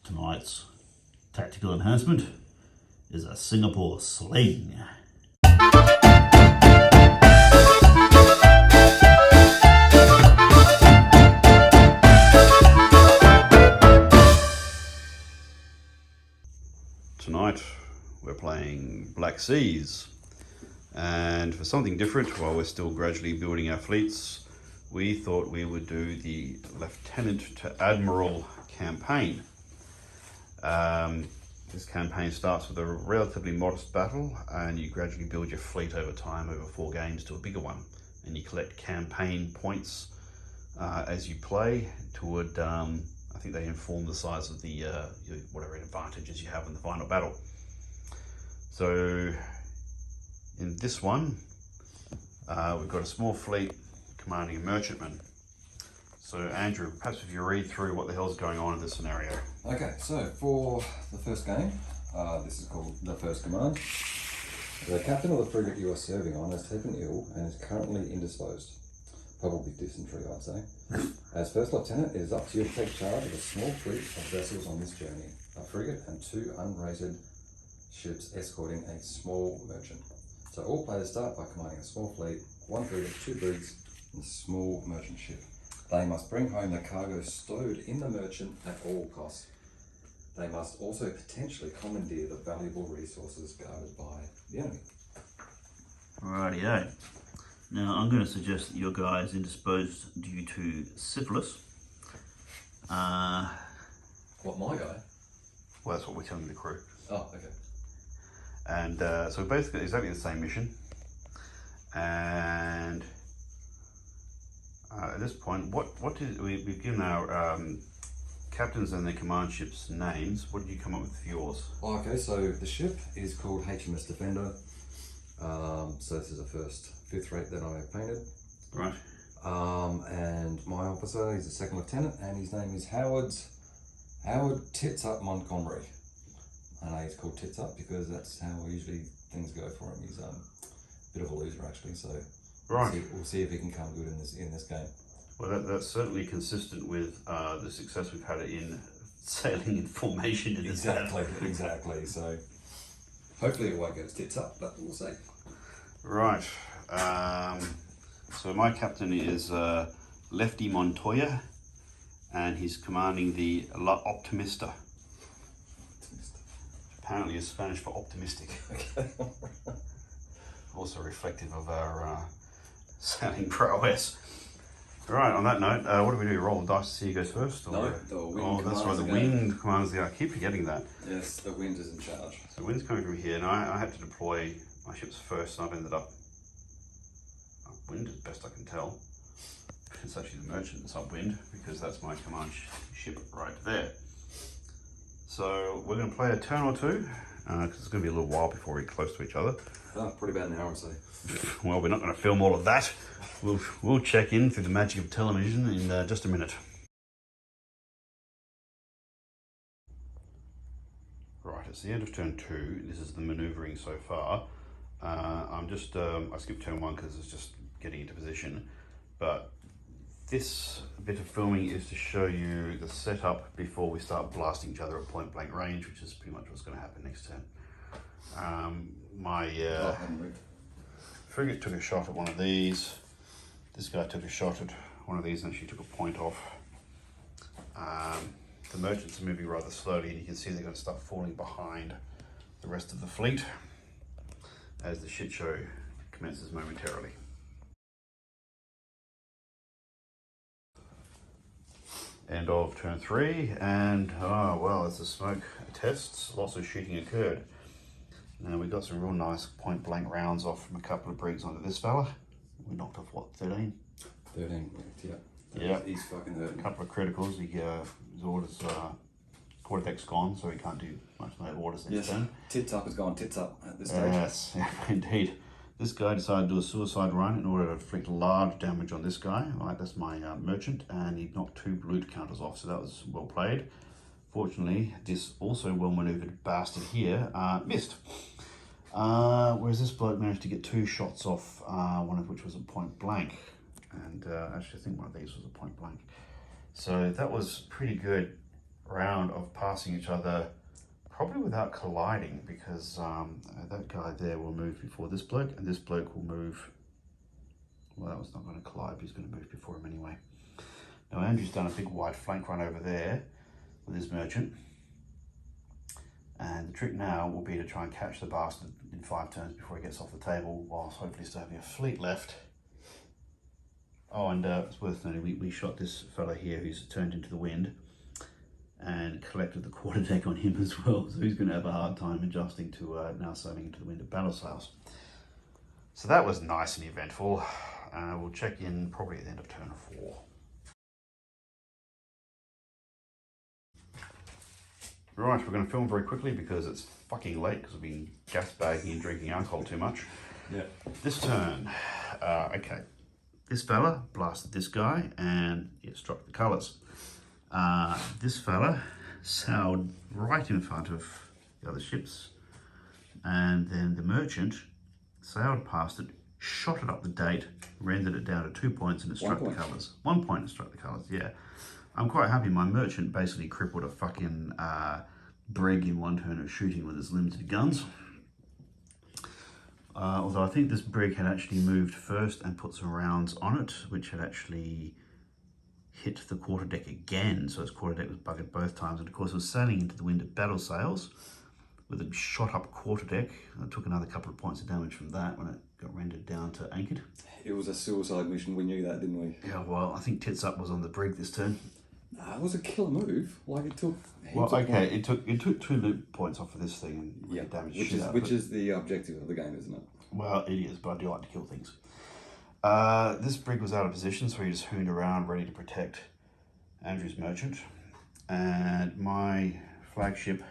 Tonight's tactical enhancement is a Singapore sling. Tonight we're playing Black Seas, and for something different, while we're still gradually building our fleets, we thought we would do the Lieutenant to Admiral campaign. This campaign starts with a relatively modest battle, and you gradually build your fleet over time, over 4 games, to a bigger one, and you collect campaign points as you play toward I think they inform the size of the whatever advantages you have in the final battle. So in this one, we've got a small fleet commanding a merchantman. So Andrew, perhaps if you read through what the hell's going on in this scenario. Okay, so for the first game, this is called the first command. The captain of the frigate you are serving on has taken ill and is currently indisposed. Probably dysentery, I'd say. As first lieutenant, it is up to you to take charge of a small fleet of vessels on this journey. A frigate and 2 unrated ships escorting a small merchant. So all players start by commanding a small fleet, 1 frigate, 2 brigs, and a small merchant ship. They must bring home the cargo stowed in the merchant at all costs. They must also potentially commandeer the valuable resources guarded by the enemy. Rightio. Now I'm going to suggest that your guy is indisposed due to syphilis. What, my guy? Well, that's what we're telling the crew. Oh, okay. And so basically exactly the same mission. And at this point, we've given our captains and their command ships names. What did you come up with for yours? Oh, okay, so the ship is called HMS Defender. So this is the first 5th rate that I painted. Right. And my officer, he's a 2nd lieutenant, and his name is Howard Tits Up Montgomery. I know he's called Tits Up because that's how usually things go for him. He's a bit of a loser actually, so right. We'll see if he can come good in this game. Well, that's certainly consistent with the success we've had in sailing in formation in this game. Exactly. So hopefully it won't go tits up, but we'll see. Right. So my captain is Leftie Montoya, and he's commanding the La Optimista. Apparently is Spanish for optimistic. Okay. Also reflective of our sailing prowess. Right, on that note, what do we do? Roll the dice to see who goes first? Or? No, the wind that's right, the wind commands the... I keep forgetting that. Yes, the wind is in charge. So the wind's coming from here. Now I had to deploy my ships first, and I've ended up upwind as best I can tell. It's actually the merchant that's upwind, because that's my command ship right there. So we're going to play a turn or two, because it's going to be a little while before we're close to each other. Oh, probably about an hour or so. Well, we're not going to film all of that. We'll check in through the magic of television in just a minute. Right, it's the end of turn 2. This is the manoeuvring so far. I skipped turn 1 because it's just getting into position. But this bit of filming is to show you the setup before we start blasting each other at point blank range, which is pretty much what's going to happen next turn. My frigate took a shot at one of these. This guy took a shot at one of these and she took a point off. The merchants are moving rather slowly, and you can see they're going to start falling behind the rest of the fleet as the shit show commences momentarily. End of turn 3, and oh well, as the smoke attests, lots of shooting occurred. Now we got some real nice point blank rounds off from a couple of brigs onto this fella. We knocked off what, 13? 13, yeah. Yeah. He's fucking hurting. A couple of criticals. His orders quarterdeck's gone, so he can't do much of that orders next turn. Tits up has gone tits up at this stage. Yes, indeed. This guy decided to do a suicide run in order to inflict large damage on this guy. Right, that's my merchant, and he knocked 2 loot counters off, so that was well played. Fortunately, this also well maneuvered bastard here missed. Whereas this bloke managed to get 2 shots off, one of which was a point blank. And actually I think one of these was a point blank. So that was pretty good round of passing each other, probably without colliding, because that guy there will move before this bloke, and this bloke will move. Well, that was not going to collide, but he's going to move before him anyway. Now Andrew's done a big wide flank run over there with his merchant. And the trick now will be to try and catch the bastard in 5 turns before he gets off the table, whilst hopefully still having a fleet left. Oh, and it's worth noting, we shot this fella here who's turned into the wind and collected the quarter deck on him as well. So he's going to have a hard time adjusting to now sailing into the wind at battle sails. So that was nice and eventful. We'll check in probably at the end of turn 4. Right, we're going to film very quickly because it's fucking late because we've been gas bagging and drinking alcohol too much. Yeah. This turn, okay, this fella blasted this guy and it struck the colours. This fella sailed right in front of the other ships, and then the merchant sailed past it, shot it up the date, rendered it down to 2 points, and it struck the colours. 1 point and struck the colours, yeah. I'm quite happy. My merchant basically crippled a fucking brig in 1 turn of shooting with his limited guns. Although I think this brig had actually moved first and put some rounds on it, which had actually hit the quarterdeck again. So its quarterdeck was buggered both times. And of course it was sailing into the wind at battle sails with a shot up quarterdeck. I took another couple of points of damage from that when it got rendered down to anchored. It was a suicide mission, we knew that, didn't we? Yeah, well, I think Tits Up was on the brig this turn. It was a killer move. Like it took. It took 2 loot points off of this thing and really damaged shit out. Which is the objective of the game, isn't it? Well, it is, but I do like to kill things. This brig was out of position, so he just hooned around, ready to protect Andrew's merchant. And my flagship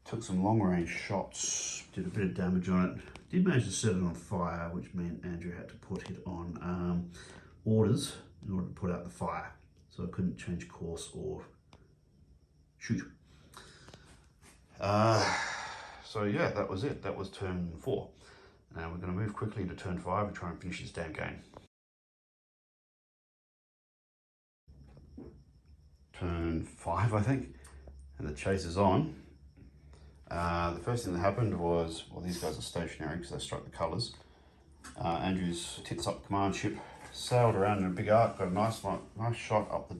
took some long-range shots, did a bit of damage on it. Did manage to set it on fire, which meant Andrew had to put it on orders in order to put out the fire. So I couldn't change course or shoot. So yeah, that was it. That was turn 4. Now we're going to move quickly to turn 5 and try and finish this damn game. Turn 5, I think, and the chase is on. The first thing that happened was, well, these guys are stationary because they struck the colours. Andrew's Tits Up command ship sailed around in a big arc, got a nice shot up the,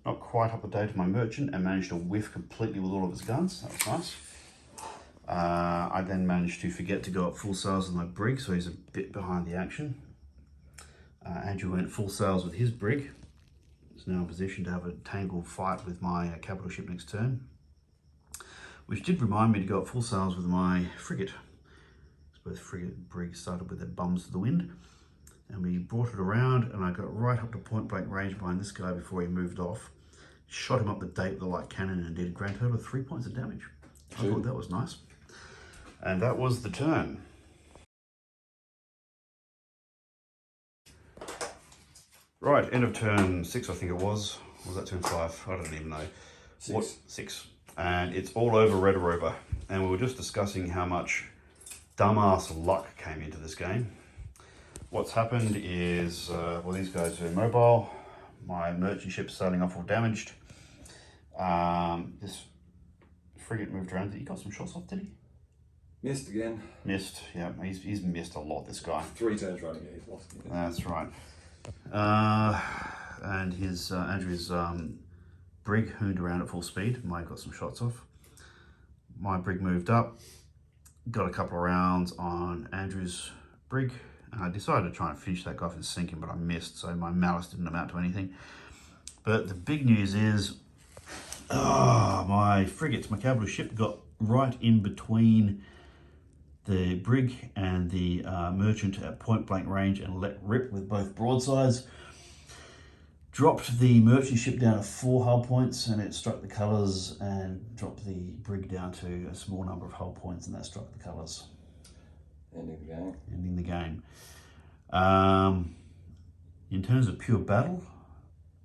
not quite up the day to my merchant, and managed to whiff completely with all of his guns. That was nice. I then managed to forget to go up full sails with my brig, so he's a bit behind the action. Andrew went full sails with his brig. He's now in position to have a tangled fight with my capital ship next turn, which did remind me to go up full sails with my frigate. Both frigate and brig started with their bums to the wind, and we brought it around, and I got right up to point blank range behind this guy before he moved off. Shot him up the date with a light cannon and did a grand total of 3 points of damage. I thought that was nice. And that was the turn. Right, end of turn 6, I think it was. Or was that turn 5? I don't even know. 6. And it's all over Red Rover. And we were just discussing how much dumbass luck came into this game. What's happened is, well, these guys are immobile. My merchant ship's sailing off all damaged. This frigate moved around. He got some shots off, did he? Missed again. Missed, yeah. He's missed a lot, this guy. 3 turns running, yeah, he's lost. Yeah. That's right. And his Andrew's brig hooned around at full speed. Mine got some shots off. My brig moved up, got a couple of rounds on Andrew's brig, and I decided to try and finish that guy for sinking, but I missed, so my malice didn't amount to anything. But the big news is, my frigates, my capital ship, got right in between the brig and the merchant at point blank range and let rip with both broadsides. Dropped the merchant ship down to 4 hull points, and it struck the colours, and dropped the brig down to a small number of hull points, and that struck the colours. Ending the game. Ending the game. In terms of pure battle,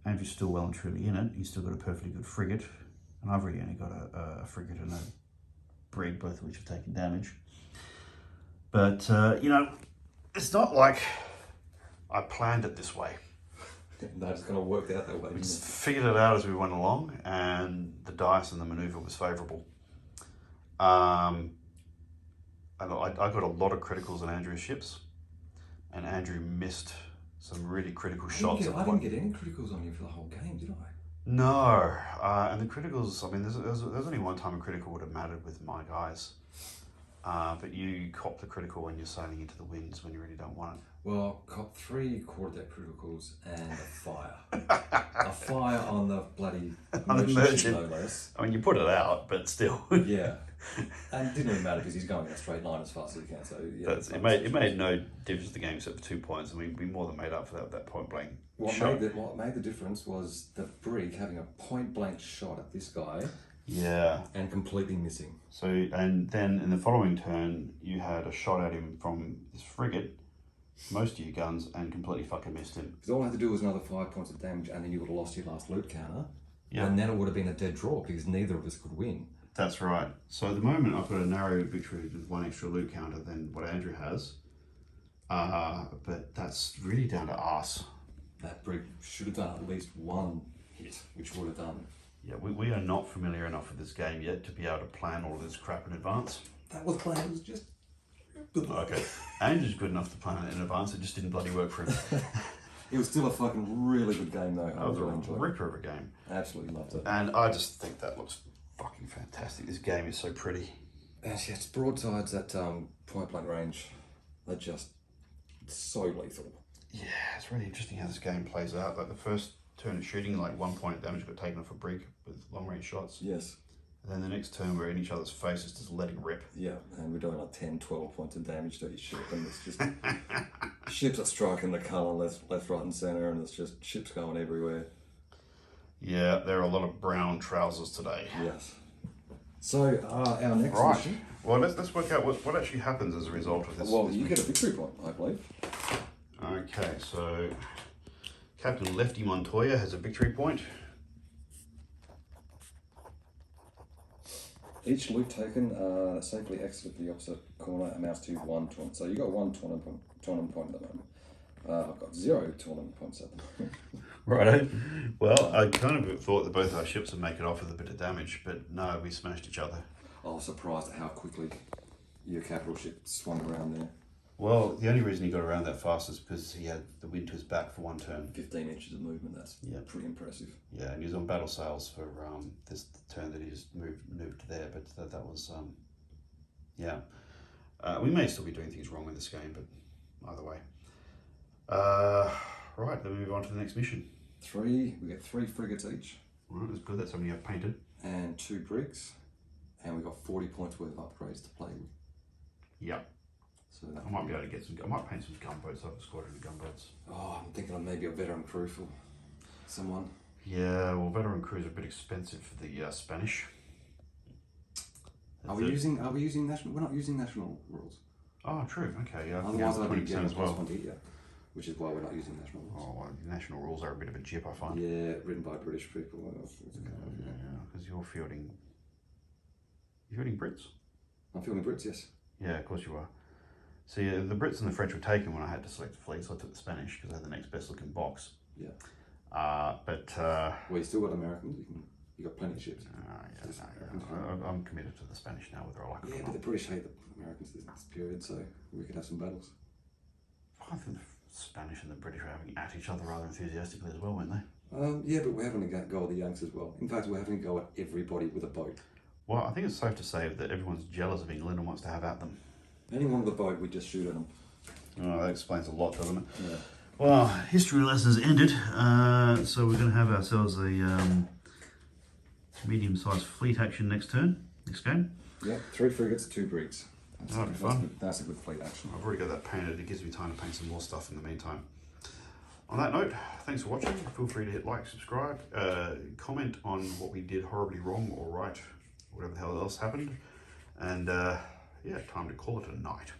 Andrew's still well and truly in it. He's still got a perfectly good frigate, and I've really only got a frigate and a brig, both of which have taken damage. But, you know, it's not like I planned it this way. They're just going to work out that way. We just figured it out as we went along, and the dice and the manoeuvre was favourable. And I got a lot of criticals on Andrew's ships, and Andrew missed some really critical shots. I didn't get any criticals on you for the whole game, did I? No, and the criticals, I mean, there's only one time a critical would have mattered with my guys. But you cop the critical when you're sailing into the winds when you really don't want it. Well, cop 3 quarterdeck criticals and a fire. A fire on the bloody merchant, no less. I mean, you put it out, but still. Yeah. And it didn't really matter because he's going in a straight line as fast as he can. So yeah, it made no difference to the game except for 2 points, and we more than made up for that point blank. What made the difference was the brig having a point blank shot at this guy. Yeah. And completely missing. So, and then in the following turn, you had a shot at him from this frigate, most of your guns, and completely fucking missed him. Because all I had to do was another 5 points of damage, and then you would have lost your last loot counter. Yeah. And then it would have been a dead draw because neither of us could win. That's right. So at the moment, I've got a narrow victory with 1 extra loot counter than what Andrew has. But that's really down to us. That brig should have done at least 1 hit, which would have done. Yeah, we are not familiar enough with this game yet to be able to plan all of this crap in advance. That was planned, it was just... Okay, Andrew's good enough to plan it in advance, it just didn't bloody work for him. It was still a fucking really good game though. That was a ripper of a game. Absolutely loved it. And I just think that looks fucking fantastic. This game is so pretty. And yeah, it's broadsides at point blank range. They're just so lethal. Yeah, it's really interesting how this game plays out. Like the first turn of shooting, like 1 point of damage got taken off a brig with long range shots. Yes. And then the next turn we're in each other's faces, just letting rip. Yeah, and we're doing like 10, 12 points of damage to each ship, and it's just ships are striking the colour left, right, and centre, and it's just ships going everywhere. Yeah, there are a lot of brown trousers today. Yes. So our next mission. Well, let's work out what actually happens as a result of this. Well, you get a victory point, I believe. Okay, so Captain Leftie Montoya has a victory point. Each loot taken safely exited the opposite corner amounts to 1 tournament. So you got 1 tournament point at the moment. I've got 0 tournament points at the moment. Right. Well, I kind of thought that both our ships would make it off with a bit of damage, but no, we smashed each other. I was surprised at how quickly your capital ship swung around there. Well, the only reason he got around that fast is because he had the wind to his back for 1 turn. 15 inches of movement, that's pretty impressive. Yeah, and he was on battle sails for this turn that he just moved there, but that was, we may still be doing things wrong in this game, but either way. Right, then we move on to the next mission. We get 3 frigates each. Right, that's good, that's something you have painted. And 2 brigs, and we got 40 points worth of upgrades to play with. Yep. So I might be able to get some. I might paint some gunboats. I've squadron of gunboats. Oh, I'm thinking of maybe a veteran crew for someone. Yeah, well, veteran crews are a bit expensive for the Spanish. Are we using national? We're not using national rules. Oh, true. Okay, yeah. Otherwise, I'd be getting as well. Which is why we're not using national rules. Oh, well, national rules are a bit of a jip, I find. Yeah, written by British people. Yeah, because you're fielding Brits. I'm fielding Brits, yes. Yeah, of course you are. See, the Brits and the French were taken when I had to select the fleet, so I took the Spanish because I had the next best looking box. Yeah. Well, you still got Americans. You got plenty of ships. I'm committed to the Spanish now, whether I like it or not. Yeah, but the British hate the Americans this period, so we could have some battles. I think the Spanish and the British were having at each other rather enthusiastically as well, weren't they? Yeah, but we're having a go at the Yanks as well. In fact, we're having a go at everybody with a boat. Well, I think it's safe to say that everyone's jealous of England and wants to have at them. Anyone with a boat, we just shoot at them. Oh, that explains a lot, doesn't it? Yeah. Well, history lessons ended, so we're going to have ourselves a medium-sized fleet action next game. Yeah, 3 frigates, 2 brigs. That'll be fun. That's a good fleet action. I've already got that painted. It gives me time to paint some more stuff in the meantime. On that note, thanks for watching. Feel free to hit like, subscribe, comment on what we did horribly wrong or right, whatever the hell else happened. And yeah, time to call it a night.